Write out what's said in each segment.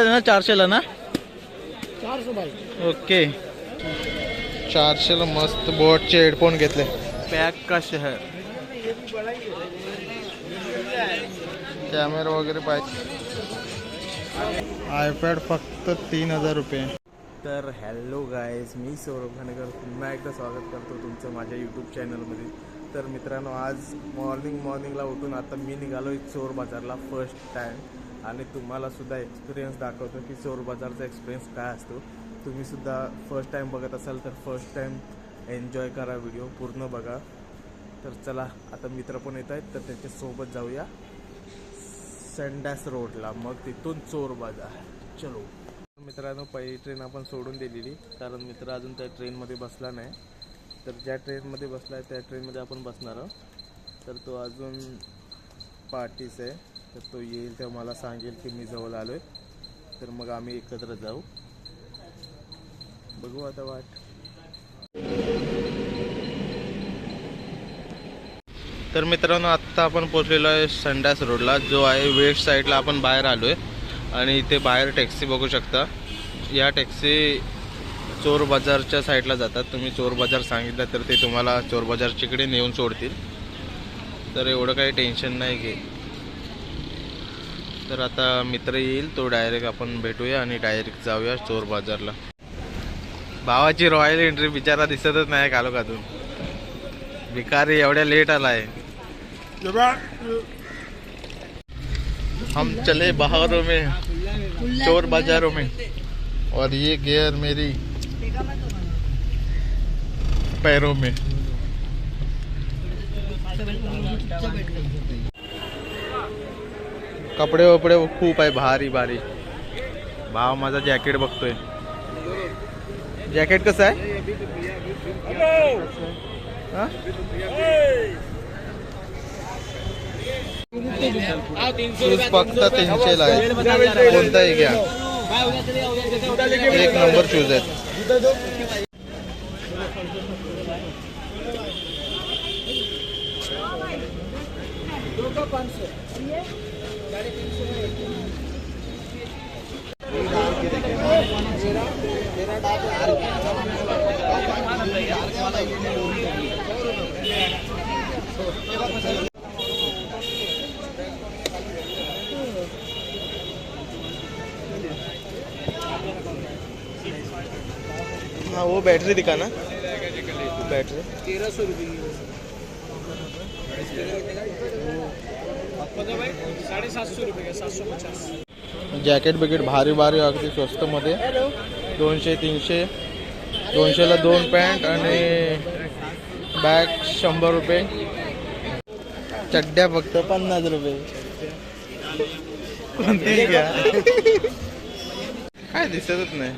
ना 400 ला ना 400 भाई. ओके 400 ला मस्त बोटचे हेडफोन घेतले. पॅक का शहर. कॅमेरा वगैरे पाहिजे. आयपॅड फक्त 3000 रुपये. तर हॅलो गायज, मी सौरभ खानेकर पुन्हा एकदा स्वागत करतो तुमचं माझ्या यूट्यूब चॅनलमध्ये. तर मित्रांनो, आज मॉर्निंगला उठून आता मी निघालो आहे चोर बाजारला फर्स्ट टाईम. आणि तुम्हालासुद्धा एक्सपिरियन्स दाखवतो की चोर बाजारचा एक्सपिरियन्स काय असतो. तुम्हीसुद्धा फर्स्ट टाईम बघत असाल तर फर्स्ट टाईम एन्जॉय करा, व्हिडिओ पूर्ण बघा. तर चला, आता मित्र पण येत आहेत तर त्याच्यासोबत जाऊया संडास रोडला, मग तिथून चोर बाजार. चलो मित्रांनो, पहिली ट्रेन आपण सोडून दिलेली कारण मित्र अजून त्या ट्रेनमध्ये बसला नाही. तर ज्या ट्रेनमध्ये बसला आहे त्या ट्रेनमध्ये आपण बसणार आहोत. तर तो अजून पार्टीस आहे, तर तो येईल तेव्हा मला सांगेल की मी जवळ आलो आहे, तर मग आम्ही एकत्र जाऊ. बघू आता वाट. तर मित्रांनो, आत्ता आपण पोहोचलेलो आहे संडास रोडला, जो आहे वेस्ट साईडला. आपण बाहेर आलो आहे आणि इथे बाहेर टॅक्सी बघू शकता. या टॅक्सी चोर बाजारच्या साईडला जातात. तुम्ही चोर बाजार सांगितलं तर ते तुम्हाला चोर बाजारच्याकडे नेऊन सोडतील. तर एवढं काही टेन्शन नाही घे. तर आता मित्र येईल, तो डायरेक्ट आपण भेटूया आणि डायरेक्ट जाऊया चोर बाजारला. भावाची रॉयल एंट्री बिचारा दिसतच नाही कालोखातून. भिकारी एवढ्या लेट आलाय. हम चले बाहरों में, चोर बाजारों में, और ये गियर मेरी पैरों में. कपडे वपडे खूप आहे, भारी भारी. भाव माझा जॅकेट बघतोय. जॅकेट कसं आहे? शूज फक्त 300 ला आहे. कोणताही घ्या, एक नंबर शूज आहेत. हाँ, वो बैटरी दिखाना. बैटरी 1300 रुपये की. 750 रुपये का, 750. जॅकेट बिकेट भारी भारी, अगदी स्वस्त मध्ये. 200 300. 200 ला 2 पॅन्ट आणि बॅग 100 रुपये. चड्ड्या फक्त 50 रुपये. कोणती घ्या, काय दिसतच नाही.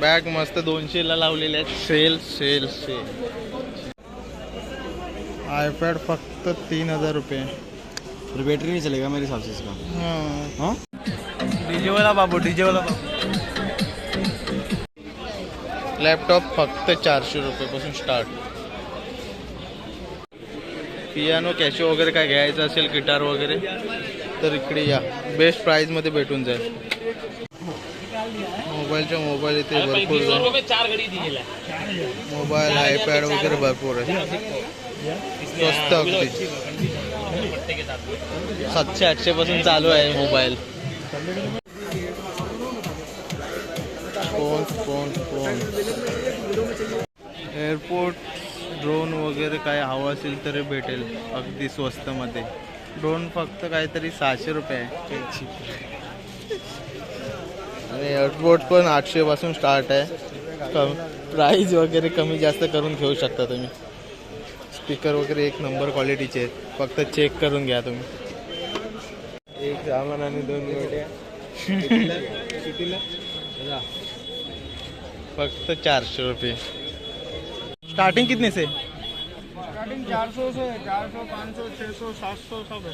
बॅग मस्त 200 ला लावलेले आहेत. Sale sale sale. आईपैड फक्त 3000 रुपये. फिर बैटरी नहीं चलेगा मेरे हिसाब से इसका. हाँ, डीजे वाला बाबू, डीजे वाला बाबू. लॅपटॉप फक्त 400 रुपयापासून स्टार्ट. पियानो कॅशो वगैरे काय घ्यायचं असेल, गिटार वगैरे, तर इकडे या. बेस्ट प्राइस मध्ये भेटून जाईल. मोबाईल इथे भरपूर आहे. मोबाईल आयपॅड वगैरे भरपूर आहे. स्वस्त अगदी. 700-800 पासून चालू आहे मोबाईल. फोन एअरपोर्ट ड्रोन वगैरे काय हवं असेल तरी भेटेल अगदी स्वस्त मध्ये. ड्रोन फक्त काहीतरी 600 रुपये आहे. आणि एअरपोर्ट पण 800 पासून स्टार्ट आहे. प्राईज वगैरे कमी जास्त करून घेऊ शकता तुम्ही. स्पीकर वगैरे एक नंबर क्वालिटीचे आहेत. फक्त चेक करून घ्या तुम्ही. एक सामान आणि 2 गोट्या. फक्त 400 रुपये. स्टार्टिंग कितने से? स्टार्टिंग 400 से 400, 500, 600, 700 सब है.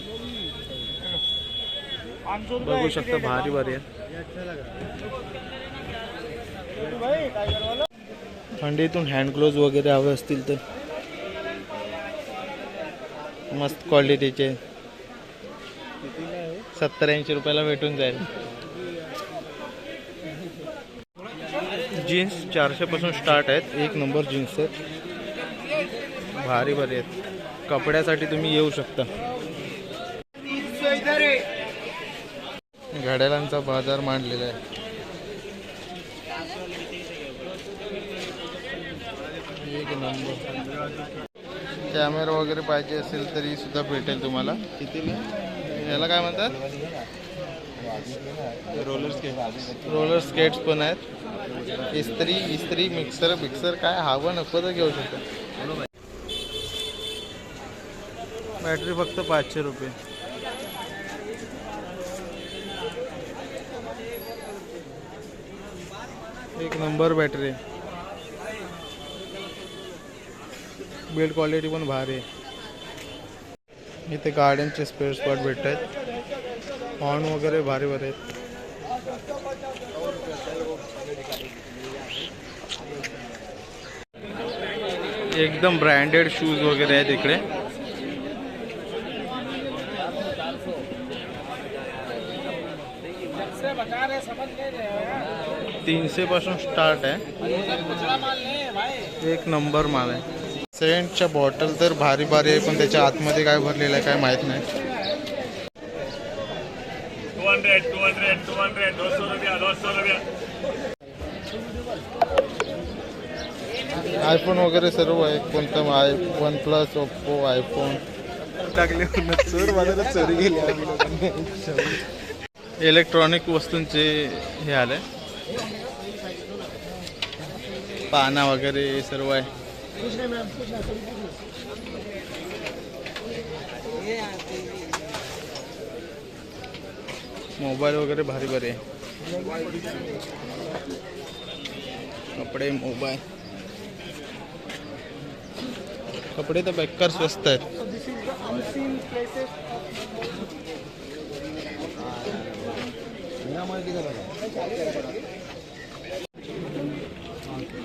500 रुपये बघू शकता, भारी भारी आहे. थंडीतून हँड ग्लोव्ज वगैरे हवे असतील तर मस्त क्वालिटीचे 70-80 रुपयाला भेटून जाईल. जीन्स 400 पासून स्टार्ट आहेत. एक नंबर जीन्स आहेत, भारी भारी आहेत. कपड्यासाठी तुम्ही येऊ शकता. घड्याळांचा बाजार मांडलेला आहे. एक नंबर. कॅमेरा वगैरे पाहिजे असेल तरी सुद्धा भेटेल तुम्हाला. कितीला? याला काय म्हणतात? रोलर स्केट्स पण आहेत. इस्त्री मिक्सर काय हवं नको तर घेऊ शकता. बॅटरी फक्त 500 रुपये. एक नंबर बॅटरी. बिल्ड क्वालिटी पण भारी आहे. इथे गाड्यांचे स्पेअर स्पॉट भेटत आहेत. हॉर्न वगैरे भारी भारी आहेत. एकदम ब्रँडेड शूज वगैरे आहेत इकडे. $300 पासून स्टार्ट आहे. एक नंबर माल आहे. सेंटच्या बॉटल तर भारी भारी आहे, पण त्याच्या आतमध्ये काय भरलेलं आहे काय माहित नाही. 200 रुपया. आयफोन वगैरे सर्व आहे. कोणतं OnePlus, ओप्पो, आयफोन टाकले चोर बाजारात चोरी गेली. इलेक्ट्रॉनिक वस्तूंचे हे आले. पाना वगैरे सर्व आहे. मोबाईल वगैरे भारी भारी आहे. कपडे, मोबाईल, कपडे तर बेकार स्वस्त आहेत.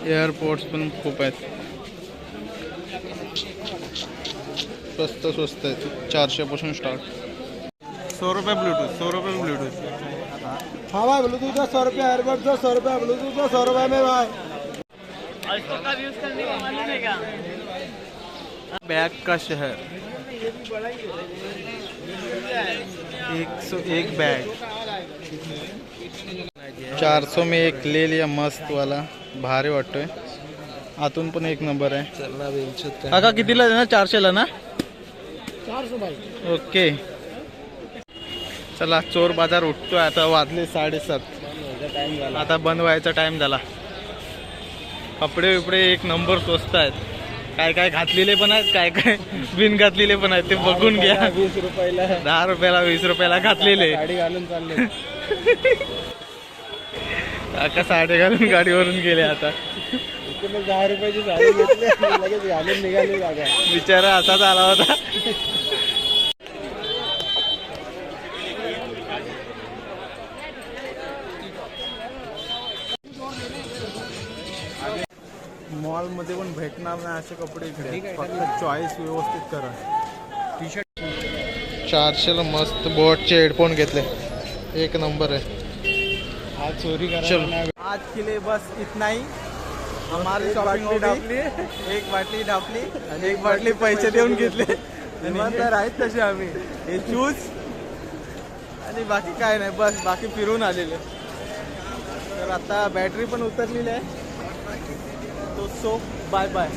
एअरपोर्ट्स पण खूप आहेत. स्वस्त आहेत. 400 पासून स्टार्ट. 100 रुपये ब्लूटूथ. हाँ भाई ब्लूटूथ का 100 रुपया, एयरबड का 100 रुपया, ब्लूटूथ का 100 रुपये में भाई. बैग का शहर. 101 बैग. 400 में एक ले लिया. मस्त वाला, भारी वाटतोय. आतून पण एक नंबर आहे. काका कितीला ना? 400ला ना? 400 भाई. ओके, चला चोर बाजार उठतोय. आता वाजले 7:30. आता बंद व्हायचा टाइम झाला. कपडे बिपडे एक नंबर स्वस्त आहेत. काय काय घातलेले पण आहेत, काय काय बिन घातलेले पण आहेत. ते बघून घ्या. 20 रुपयाला 10 रुपयाला 20 रुपयाला घातलेले. गाडी घालून चालले. काका साडे घालून गाडीवरून गेले. आता 10 रुपयाची साडी घेतली आणि लगेच घालून निघाली जागा. बिचारा असाच आला होता. मॉल मध्ये पण भेटणार नाही असे कपडे इकडे. फक्त चॉईस व्यवस्थित करा. 400ला मस्त बोटचे हेडफोन घेतले. एक नंबर आहे. आज चोरी चलो. आज के लिए बस इतना ही. हमारी शॉपिंग हो गई. एक बाटली ढापली आणि एक बाटली पैसे देऊन घेतले. इमानदार आहेत तसे आम्ही. हे शूज आणि बाकी काय नाही, बस बाकी फिरून आलेले. तर आता बॅटरी पण उतरलेली आहे. तो सो बाय बाय.